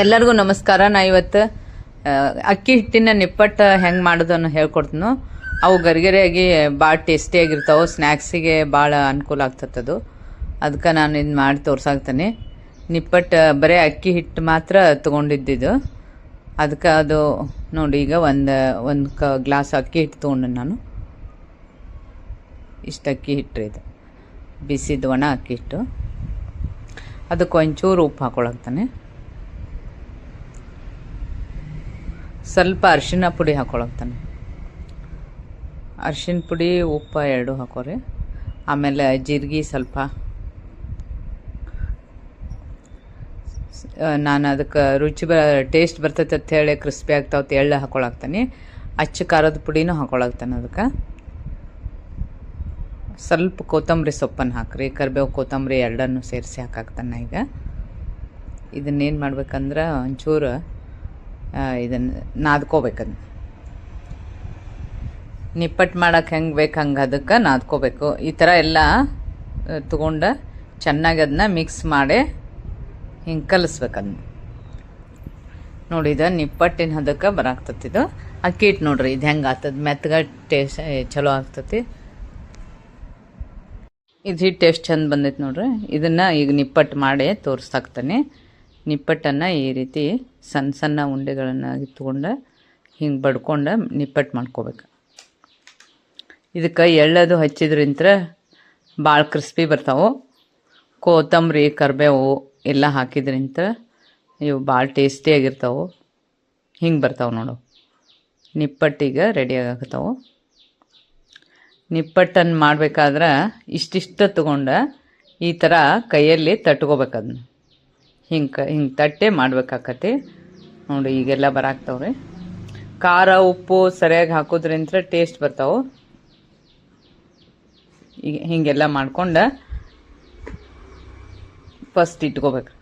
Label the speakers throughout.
Speaker 1: ಎಲ್ಲರಿಗೂ ನಮಸ್ಕಾರ. ನಾ ಇವತ್ತು ಅಕ್ಕಿ ಹಿಟ್ಟಿನ ನಿಪ್ಪಟ್ಟು ಹೆಂಗೆ ಮಾಡೋದನ್ನು ಹೇಳ್ಕೊಡ್ತೀನಿ. ಅವು ಗರಿಗರಿಯಾಗಿ ಭಾಳ ಟೇಸ್ಟಿಯಾಗಿರ್ತಾವೆ, ಸ್ನ್ಯಾಕ್ಸಿಗೆ ಭಾಳ ಅನುಕೂಲ ಆಗ್ತದದು. ಅದಕ್ಕೆ ನಾನು ಇದು ಮಾಡಿ ತೋರ್ಸಾಕ್ತೀನಿ. ನಿಪ್ಪಟ್ಟು ಬರೀ ಅಕ್ಕಿ ಹಿಟ್ಟು ಮಾತ್ರ ತೊಗೊಂಡಿದ್ದಿದ್ದು. ಅದಕ್ಕೆ ಅದು ನೋಡಿ, ಈಗ ಒಂದು ಗ್ಲಾಸ್ ಅಕ್ಕಿ ಹಿಟ್ಟು ತೊಗೊಂಡು ನಾನು. ಇಷ್ಟು ಅಕ್ಕಿ ಹಿಟ್ಟು ಇದು ಬಿಸಿದು ಒಣ ಅಕ್ಕಿ ಹಿಟ್ಟು. ಅದಕ್ಕೆ ಒಂಚೂರು ಉಪ್ಪು ಹಾಕೊಳಕ್ತಾನೆ. ಸ್ವಲ್ಪ ಅರಿಶಿನ ಪುಡಿ ಹಾಕೊಳಕ್ತಾನೆ. ಅರಿಶಿನ ಪುಡಿ ಉಪ್ಪು ಎರಡು ಹಾಕೋರಿ. ಆಮೇಲೆ ಜೀರಿಗೆ ಸ್ವಲ್ಪ. ನಾನು ಅದಕ್ಕೆ ಟೇಸ್ಟ್ ಬರ್ತೈತೆ ಅಂತ ಹೇಳಿ ಕ್ರಿಸ್ಪಿ ಆಗ್ತಾವತ್ತು ಎಳ್ಳು ಹಾಕೊಳಕ್ತಾನೆ. ಅಚ್ಚ ಖಾರದ ಪುಡಿನೂ ಹಾಕೊಳಕ್ತಾನೆ. ಅದಕ್ಕೆ ಸ್ವಲ್ಪ ಕೊತ್ತಂಬರಿ ಸೊಪ್ಪನ್ನು ಹಾಕ್ರಿ, ಕರಿಬೇವು ಕೊತ್ತಂಬರಿ ಎರಡನ್ನು ಸೇರಿಸಿ ಹಾಕಾಕ್ತಾನೆ. ಈಗ ಇದನ್ನೇನು ಮಾಡ್ಬೇಕಂದ್ರೆ ಒಂಚೂರು ಇದನ್ನು ನಾದ್ಕೋಬೇಕದು. ನಿಪ್ಪಟ್ಟು ಮಾಡೋಕೆ ಹೆಂಗೆ ಬೇಕು ಹಂಗೆ ಅದಕ್ಕೆ ನಾದ್ಕೋಬೇಕು. ಈ ಥರ ಎಲ್ಲ ತೊಗೊಂಡು ಚೆನ್ನಾಗಿ ಅದನ್ನ ಮಿಕ್ಸ್ ಮಾಡಿ ಹಿಂಗೆ ಕಲಿಸ್ಬೇಕದನ್ನ. ನೋಡಿ, ಇದು ನಿಪ್ಪಟ್ಟಿನ ಅದಕ್ಕೆ ಬರಾಕ್ತತಿದು. ಅಕ್ಕಿ ಹಿಟ್ಟು ನೋಡ್ರಿ ಇದು ಹೆಂಗೆ ಆಗ್ತದೆ, ಮೆತ್ತಗೆ ಟೇಸ್ಟ್ ಚಲೋ ಆಗ್ತತಿ. ಇದು ಹಿಟ್ಟು ಎಷ್ಟು ಚಂದ ಬಂದೈತೆ ನೋಡ್ರಿ. ಇದನ್ನು ಈಗ ನಿಪ್ಪಟ್ಟು ಮಾಡಿ ತೋರಿಸ್ತಾಕ್ತಾನೆ. ನಿಪ್ಪಟ್ಟನ್ನು ಈ ರೀತಿ ಸಣ್ಣ ಸಣ್ಣ ಉಂಡೆಗಳನ್ನಾಗಿ ತೊಗೊಂಡು ಹಿಂಗೆ ಬಡ್ಕೊಂಡು ನಿಪ್ಪಟ್ಟು ಮಾಡ್ಕೋಬೇಕು. ಇದಕ್ಕೆ ಎಳ್ಳದು ಹಚ್ಚಿದ್ರಿಂತ ಭಾಳ ಕ್ರಿಸ್ಪಿ ಬರ್ತಾವೆ. ಕೊತ್ತಂಬರಿ ಕರಿಬೇವು ಎಲ್ಲ ಹಾಕಿದ್ರಿಂತ ಇವು ಭಾಳ ಟೇಸ್ಟಿಯಾಗಿರ್ತಾವೆ. ಹಿಂಗೆ ಬರ್ತಾವೆ ನೋಡು. ನಿಪ್ಪಟ್ಟಿಗೆ ರೆಡಿ ಆಗತ್ತಾವೆ. ನಿಪ್ಪಟ್ಟನ್ನು ಮಾಡಬೇಕಾದ್ರೆ ಇಷ್ಟಿಷ್ಟು ತೊಗೊಂಡು ಈ ಥರ ಕೈಯಲ್ಲಿ ತಟ್ಕೋಬೇಕು. ಅದನ್ನ ಹಿಂಗೆ ತಟ್ಟೆ ಮಾಡ್ಬೇಕಾಕತಿ ನೋಡಿ. ಈಗೆಲ್ಲ ಬರಾಕ್ತಾವ್ರಿ. ಖಾರ ಉಪ್ಪು ಸರಿಯಾಗಿ ಹಾಕೋದ್ರಿಂದ ಟೇಸ್ಟ್ ಬರ್ತಾವೆ. ಈಗ ಹೀಗೆಲ್ಲ ಮಾಡ್ಕೊಂಡು ಫಸ್ಟ್ ಇಟ್ಕೋಬೇಕು.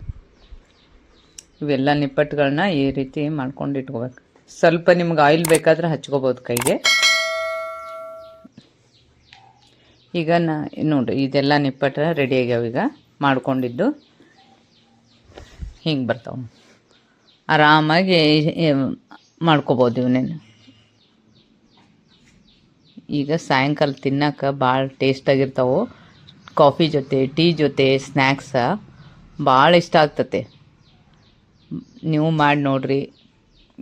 Speaker 1: ಇವೆಲ್ಲ ನಿಪ್ಪಟ್ಟುಗಳನ್ನ ಈ ರೀತಿ ಮಾಡ್ಕೊಂಡು ಇಟ್ಕೋಬೇಕು. ಸ್ವಲ್ಪ ನಿಮ್ಗೆ ಆಯಿಲ್ ಬೇಕಾದ್ರೆ ಹಚ್ಕೋಬೋದು ಕೈಗೆ. ಈಗ ನೋಡಿರಿ, ಇದೆಲ್ಲ ನಿಪ್ಪಟ್ಟು ರೆಡಿ ಆಗ್ಯಾವ. ಈಗ ಮಾಡ್ಕೊಂಡಿದ್ದು ಹಿಂಗೆ ಬರ್ತಾವೆ. ಆರಾಮಾಗಿ ಮಾಡ್ಕೋಬೋದು ಇವನೇನು. ಈಗ ಸಾಯಂಕಾಲ ತಿನ್ನೋಕೆ ಭಾಳ ಟೇಸ್ಟಾಗಿರ್ತಾವೆ. ಕಾಫಿ ಜೊತೆ, ಟೀ ಜೊತೆ, ಸ್ನ್ಯಾಕ್ಸ ಭಾಳ ಇಷ್ಟ ಆಗ್ತತೆ. ನೀವು ಮಾಡಿ ನೋಡಿರಿ.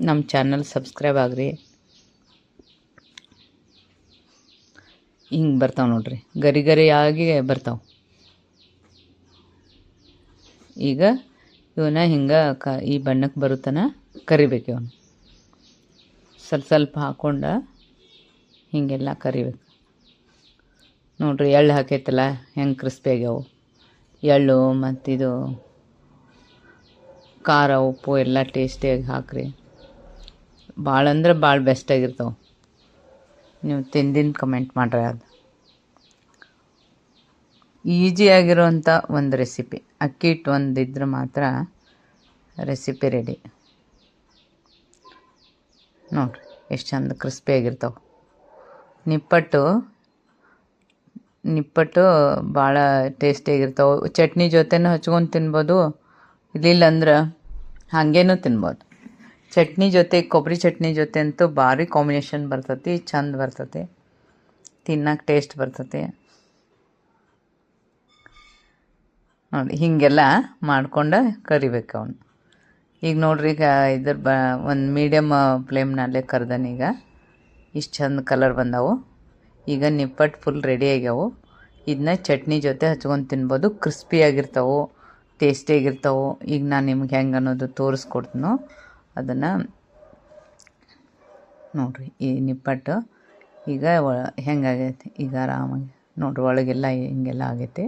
Speaker 1: ನಮ್ಮ ಚಾನಲ್ ಸಬ್ಸ್ಕ್ರೈಬ್ ಆಗಿರಿ. ಹಿಂಗೆ ಬರ್ತಾವೆ ನೋಡ್ರಿ, ಗರಿ ಗರಿಯಾಗಿ ಬರ್ತಾವೆ. ಈಗ ಇವನ್ನ ಹಿಂಗೆ ಈ ಬಣ್ಣಕ್ಕೆ ಬರುತ್ತಾನ ಕರಿಬೇಕು. ಇವನು ಸ್ವಲ್ಪ ಸ್ವಲ್ಪ ಹಾಕ್ಕೊಂಡು ಹೀಗೆಲ್ಲ ಕರಿಬೇಕು. ನೋಡ್ರಿ, ಎಳ್ಳು ಹಾಕೈತಲ್ಲ ಹೆಂಗೆ ಕ್ರಿಸ್ಪಿ ಆಗ್ಯಾವು. ಎಳ್ಳು ಮತ್ತಿದು ಖಾರ ಉಪ್ಪು ಎಲ್ಲ ಟೇಸ್ಟಿಯಾಗಿ ಹಾಕ್ರಿ. ಭಾಳ ಅಂದ್ರೆ ಭಾಳ ಬೆಸ್ಟಾಗಿರ್ತಾವೆ. ನೀವು ತಿಂದಿನ ಕಮೆಂಟ್ ಮಾಡ್ರಿ. ಅದು ಈಸಿಯಾಗಿರೋಂಥ ಒಂದು ರೆಸಿಪಿ. ಅಕ್ಕಿ ಹಿಟ್ಟು ಒಂದಿದ್ರೆ ಮಾತ್ರ ರೆಸಿಪಿ ರೆಡಿ. ನೋಡಿರಿ ಎಷ್ಟು ಚಂದ ಕ್ರಿಸ್ಪಿಯಾಗಿರ್ತಾವೆ. ನಿಪ್ಪಟ್ಟು ಭಾಳ ಟೇಸ್ಟಿಯಾಗಿರ್ತಾವೆ. ಚಟ್ನಿ ಜೊತೆನೂ ಹಚ್ಕೊಂಡು ತಿನ್ಬೋದು, ಇಲ್ಲಿಲ್ಲಂದ್ರೆ ಹಾಗೇನೂ ತಿನ್ಬೋದು. ಚಟ್ನಿ ಜೊತೆ, ಕೊಬ್ಬರಿ ಚಟ್ನಿ ಜೊತೆ ಅಂತೂ ಭಾರಿ ಕಾಂಬಿನೇಷನ್ ಬರ್ತೈತಿ, ಚಂದ ಬರ್ತೈತಿ, ತಿನ್ನಕ್ಕೆ ಟೇಸ್ಟ್ ಬರ್ತೈತಿ. ನೋಡಿ, ಹೀಗೆಲ್ಲ ಮಾಡ್ಕೊಂಡು ಕರಿಬೇಕು ಅವನು. ಈಗ ನೋಡ್ರಿ, ಈಗ ಒಂದು ಮೀಡಿಯಮ್ ಫ್ಲೇಮ್ನಲ್ಲೇ ಕರ್ದನ. ಈಗ ಇಷ್ಟು ಚಂದ ಕಲರ್ ಬಂದವು. ಈಗ ನಿಪ್ಪಟ್ಟು ಫುಲ್ ರೆಡಿ ಆಗ್ಯಾವು. ಇದನ್ನ ಚಟ್ನಿ ಜೊತೆ ಹಚ್ಕೊಂಡು ತಿನ್ಬೋದು. ಕ್ರಿಸ್ಪಿಯಾಗಿರ್ತಾವೆ, ಟೇಸ್ಟಿಯಾಗಿರ್ತಾವೆ. ಈಗ ನಾನು ನಿಮ್ಗೆ ಹೆಂಗೆ ಅನ್ನೋದು ತೋರಿಸ್ಕೊಡ್ತೀನೋ ಅದನ್ನು ನೋಡಿರಿ. ಈ ನಿಪ್ಪಟ್ಟು ಈಗ ಹೆಂಗಾಗೈತಿ ಈಗ ಆರಾಮಾಗಿ ನೋಡ್ರಿ. ಒಳಗೆಲ್ಲ ಹಿಂಗೆಲ್ಲ ಆಗೈತಿ.